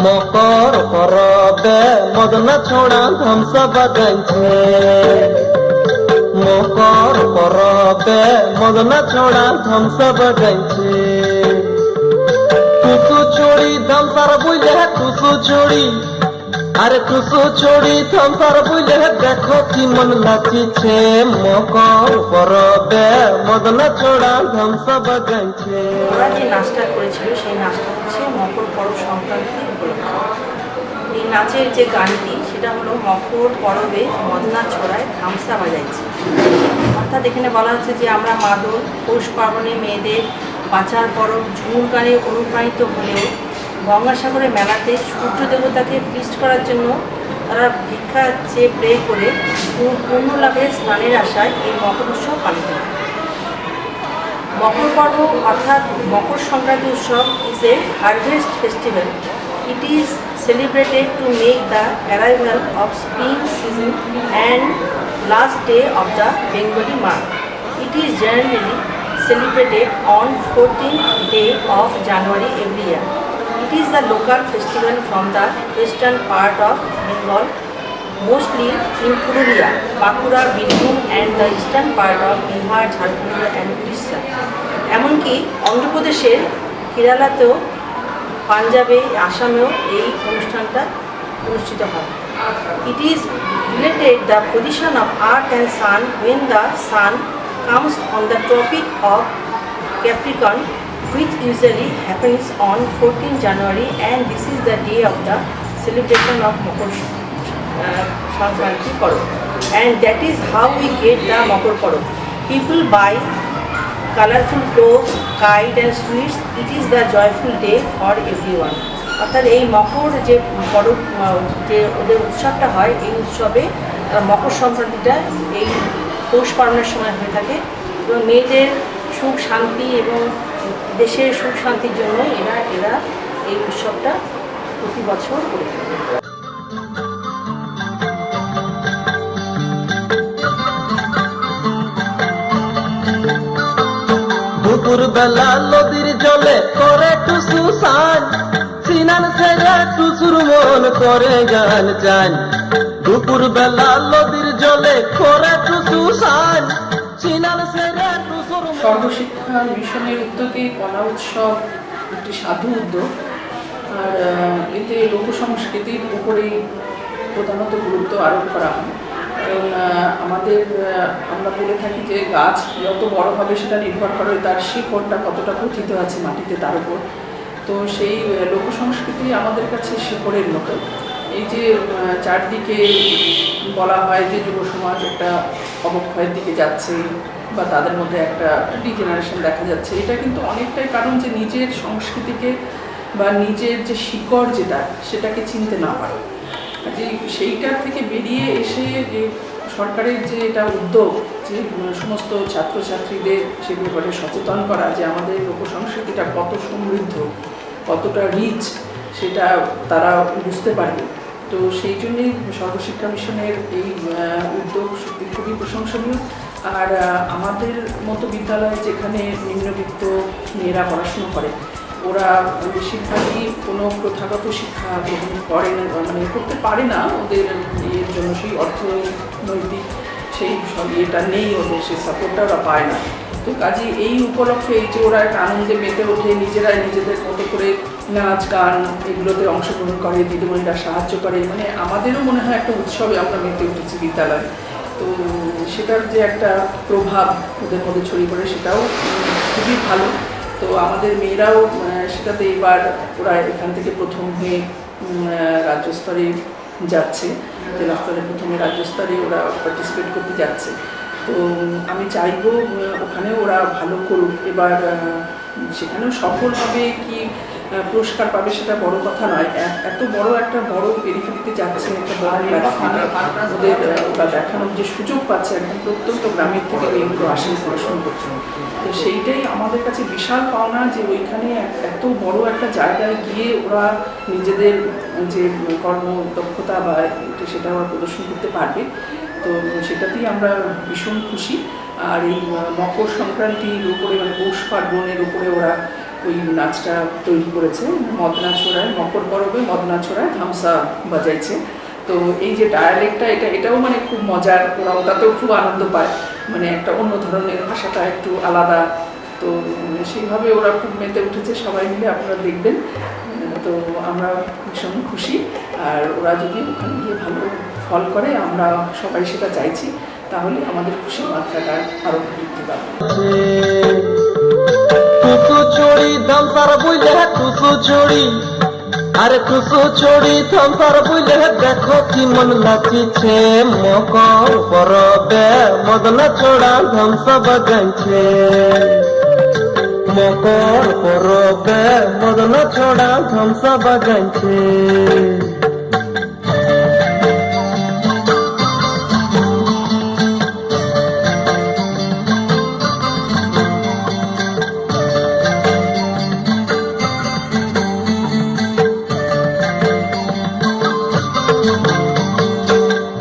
মকর পরবে মদনা ছোড়া ধামসা বাজাইছে। মকর পরবে মদনা ছোড়া ধামসা বাজাইছে। টুসু ছড়ি ধামসার বুঝলে টুসু ছড়ি, আরে টুসু ছড়ি ধামসার বুঝলে দেখো কি মন নাচিছে। মকর পরবে মদনা ছোড়া ধামসা বাজাইছে। ওরা যে নাচটা করেছিল সেই নাচটা হচ্ছে মকর পরব সংক্রান্তি উপলক্ষে। এই নাচের যে গানটি সেটা হলো মকর পরবে মদনা ছোড়ায় ধামসা বাজাইছে। অর্থাৎ এখানে বলা হচ্ছে যে আমরা মাদল পৌষ পার্বণে মেয়েদের বাঁচার পরব ঝুমুর গানে অনুপ্রাণিত হলেও গঙ্গাসাগরের মেলাতে সূর্য দেবতাকে ফিস্ট করার জন্য তারা ভিক্ষা চেয়ে প্রে করে পুণ্য লাভের স্নানের আশায় এই মকর উৎসব পালিত হয়। মকর পর্ব অর্থাৎ মকর সংক্রান্তি উৎসব is a harvest festival. It is celebrated to make the arrival of spring season and last day of the Bengali month. It is generally celebrated on 14th day of January every year. It is the local festival from the western part of Bengal, mostly in Purulia, Bankura, Birbhum and the eastern part of Bihar, Jharkhand and Odisha. এমনকি অন্ধ্রপ্রদেশের কেরালাতেও, পাঞ্জাবে, আসামেও এই অনুষ্ঠানটা অনুষ্ঠিত হয়। It is related the position of earth and sun when the sun comes on the tropic of Capricorn, which usually happens on 14 January, and this is the day of the celebration of Makar Sankranti Parab, and that is how we get the Makar Parab. People buy colorful clothes, kite and sweets. It is the joyful day for everyone. অর্থাৎ এই মকর যে পরব যে ওদের উৎসবটা হয়, এই উৎসবে মকর সংক্রান্তিটা এই পৌষ পার্বণের সময় হয়ে থাকে এবং মেয়েদের সুখ শান্তি এবং দেশের সুখ শান্তির জন্য এরা এই উৎসবটা প্রতি বছর করে থাকে। দুপুর বেলা নদীর জলে করে টুসু সান, সিনান সেরে টুসুর মন করে গান চান। দুপুর বেলা নদীর জলে করে টুসু সান, সিনান সেরে টুসুর। সর্বশিক্ষা মিশনের উদ্যোগে কলা উৎসব একটি সাধু উদ্যোগ, আর এতে লোকসংস্কৃতির উপরেই প্রধানত গুরুত্ব আরোপ করা হয়। কারণ আমরা বলে থাকি যে গাছ যত বড় হবে সেটা নির্ভর করে তার শিকড়টা কতটা পতিত আছে মাটিতে তার উপর। তো সেই লোকসংস্কৃতি আমাদের কাছে শিকড়ের মতো। এই যে চারদিকে বলা হয় যে যুব সমাজ একটা অবক্ষয়ের দিকে যাচ্ছে বা তাদের মধ্যে একটা ডিজেনারেশন দেখা যাচ্ছে, এটা কিন্তু অনেকটাই কারণ যে নিজের সংস্কৃতিকে বা নিজের যে শিকড় যেটা সেটাকে চিনতে না পারে। যে সেইটার থেকে বেরিয়ে এসে যে সরকারের যে এটা উদ্যোগ যে সমস্ত ছাত্রছাত্রীদের সে ব্যাপারে সচেতন করা যে আমাদের লোকসংস্কৃতিটা কত সমৃদ্ধ, কতটা রিচ, সেটা তারা বুঝতে পারবে। তো সেই জন্যই সর্বশিক্ষা মিশনের এই উদ্যোগ সত্যি খুবই প্রশংসনীয়। আর আমাদের মতো বিদ্যালয়ে যেখানে নিম্নবিত্ত মেয়েরা পড়াশুনো করে, ওরা বেশিরভাগই কোনো প্রথাগত শিক্ষা গ্রহণ করে না, মানে করতে পারে না, ওদের এর জন্য সেই অর্থনৈতিক সেই ইয়েটা নেই, ওদের সেই সাপোর্টটা ওরা পায় না। তো কাজে এই উপলক্ষে এই যে ওরা একটা আনন্দে মেতে ওঠে, নিজেরাই নিজেদের মতো করে নাচ গান এগুলোতে অংশগ্রহণ করে, দিদিমণিরা সাহায্য করে, মানে আমাদেরও মনে হয় একটা উৎসবে আমরা মেতে উঠেছি বিদ্যালয়ে। তো সেটার যে একটা প্রভাব ওদের মধ্যে ছড়িয়ে পড়ে সেটাও খুবই ভালো। তো আমাদের মেয়েরাও সেটাতে এবার ওরা এখান থেকে প্রথম হয়ে রাজ্য স্তরে যাচ্ছে, জেলা স্তরে প্রথমে রাজ্য স্তরে ওরা পার্টিসিপেট করতে যাচ্ছে। তো আমি চাইবো ওখানেও ওরা ভালো করুক। এবার সেখানেও সফল হবে কি পুরস্কার পাবে সেটা বড় কথা নয়, এত বড় একটা বড় পেরিফেরিতে যাচ্ছে, একটা বড় প্ল্যাটফর্মে ওদের ওরা দেখানোর যে সুযোগ পাচ্ছে, একদম প্রত্যন্ত গ্রামের থেকে মেয়েগুলো আসেন পড়াশোনা করছে। তো সেইটাই আমাদের কাছে বিশাল পাওনা যে ওইখানে এত বড় একটা জায়গায় গিয়ে ওরা নিজেদের যে কর্মদক্ষতা বা সেটা ওরা প্রদর্শন করতে পারবে। তো সেটাতেই আমরা ভীষণ খুশি। আর এই মকর সংক্রান্তির উপরে মানে পৌষ পার্বণের উপরে ওরা ওই নাচটা তৈরি করেছে। মদনা ছোড়ায়, মকর পরবে মদনা ছোড়ায় ধামসা বাজাইছে। তো এই যে ডায়ালেক্টটা, এটাও মানে খুব মজার, ওরা ওটাতেও খুব আনন্দ পায়, মানে একটা অন্য ধরনের, ভাষাটা একটু আলাদা। তো সেইভাবে ওরা খুব মেতে উঠেছে, সবাই মিলে আপনারা দেখবেন। তো আমরা ভীষণ খুশি, আর ওরা যদি ওখানে গিয়ে ভালো ফল করে, আমরা সবাই সেটা চাইছি, তাহলে আমাদের খুশির মাত্রাটা আরও বৃদ্ধি পাবে। টুসু ছড়ি ধামসার বুঝলে টুসু ছড়ি, আরে টুসু ছড়ি ধামসার বুঝলে দেখো কি মন নাচিছে, মকর পরবে মদনা ছোড়া ধামসা বাজাইছে, মকর পরবে মদনা ছোড়া ধামসা বাজাইছে।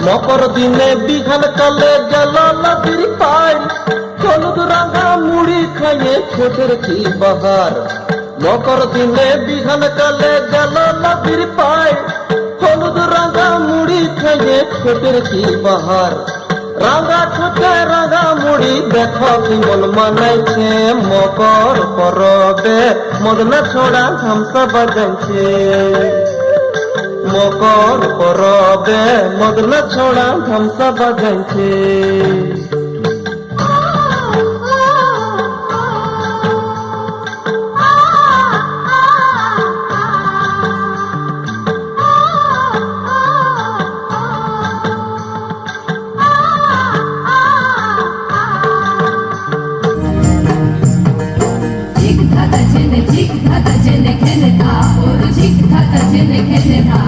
মকর দিনে বিঘান কালে গেল নদীর পাড়, হলুদ রাঙা মুড়ি খাইয়ে ছোটের কি বাহার। মকর দিনে বিঘান কালে গেল নদীর পাড়, হলুদ রাঙা মুড়ি খাইয়ে ছোটের কি বাহার। রাঙা ছোটে রাঙা মুড়ি দেখো কি মন মানাইছে, মকর পরবে মদনা ছোড়া ধামসা বাজাইছে, মকর পরবে মদনা ছোড়া ধামসা বাজাইছে। ঝিক ধাতা জেনে খেলে থা, ওর ঝিক ধাতা জেনে খেলে থা।